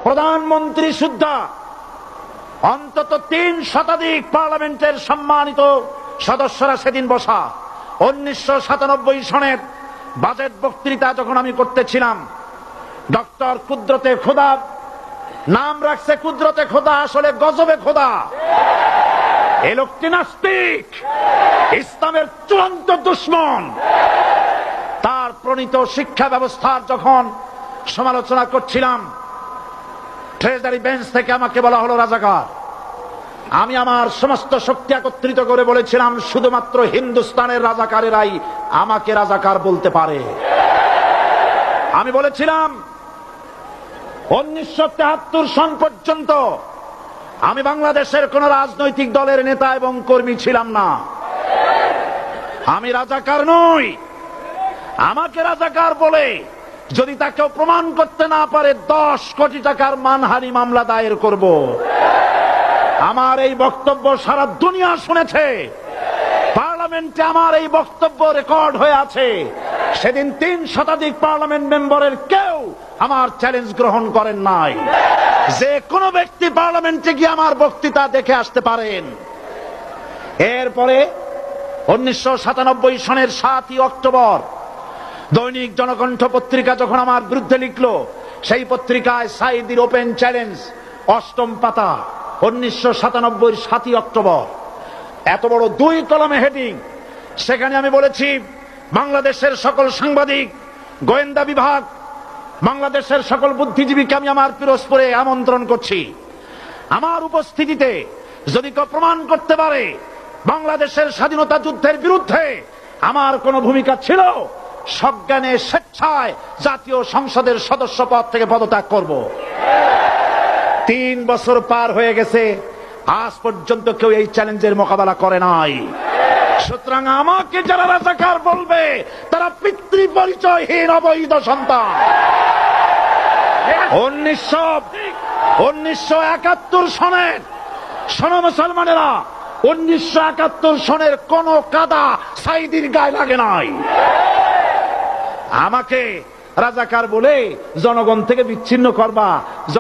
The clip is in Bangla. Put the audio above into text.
প্রধানমন্ত্রী সুদ্ধা অন্তত 3 শতাধিক পার্লামেন্টের সম্মানিত সদস্যরা সেদিন বসা। 1997 সনের বাজেট বক্তৃতা যখন আমি করতেছিলাম, ডক্টর কুদরতে খোদা, নাম রাখছে কুদরতে খোদা, আসলে গজবে খোদা। এই লোকটি নাস্তিক, ইসলামের চূড়ান্ত দুশমন। তার প্রণীত শিক্ষা ব্যবস্থার যখন সমালোচনা করছিলাম, ট্রেজারি বেঞ্চ থেকে আমাকে বলা হলো রাজাকার। আমি আমার সমস্ত শক্তি একত্রিত করে বলেছিলাম, শুধুমাত্র হিন্দুস্তানের রাজাকারেরাই আমাকে রাজাকার বলতে পারে। আমি বলেছিলাম 1973 সন পর্যন্ত আমি বাংলাদেশের কোন রাজনৈতিক দলের নেতা এবং কর্মী ছিলাম না। আমি রাজাকার নই। আমাকে রাজাকার বলে যদি তাকে প্রমাণ করতে না পারে 10 কোটি টাকার মানহানি মামলা দায়ের করব। আমার এই বক্তব্য সারা দুনিয়া শুনেছে। পার্লামেন্টে আমার এই বক্তব্য রেকর্ড হয়ে আছে। সেদিন 3 শতাধিক পার্লামেন্ট মেম্বারের কেউ আমার চ্যালেঞ্জ গ্রহণ করেন নাই। যে কোনো ব্যক্তি পার্লামেন্টে গিয়ে আমার বক্তৃতা দেখে আসতে পারেন। এরপরে 1997 সনের 7ই অক্টোবর দৈনিক জনকণ্ঠ পত্রিকা যখন আমার বিরুদ্ধে লিখলো, সেই পত্রিকায় সাইদির ওপেন চ্যালেঞ্জ 8ম পাতা, 1997 7ই অক্টোবর, এত বড় 2 কলামে হেডিং। সেখানে আমি বলেছি, বাংলাদেশের সকল সাংবাদিক, গোয়েন্দা বিভাগ, বাংলাদেশের সকল বুদ্ধিজীবীকে আমি আমার পিরোজপুরে আমন্ত্রণ করছি। আমার উপস্থিতিতে যদি কেউ প্রমাণ করতে পারে বাংলাদেশের স্বাধীনতা যুদ্ধের বিরুদ্ধে আমার কোনো ভূমিকা ছিল, সজ্ঞানে স্বেচ্ছায় জাতীয় সংসদের সদস্য পদ থেকে পদত্যাগ করব। 3 বছর পার হয়ে গেছে, আজ পর্যন্ত কেউ এই চ্যালেঞ্জের মোকাবেলা করে নাই। সুতরাং আমাকে যারা রাজাকার বলবে তারা পিতৃ পরিচয়হীন অবৈধ সন্তান। 1971 সনের, শোনো মুসলমানেরা, 1971 সনের কোন কাদা সাইদির গায়ে লাগে নাই। আমাকে রাজাকার বলে জনগণ থেকে বিচ্ছিন্ন করবা।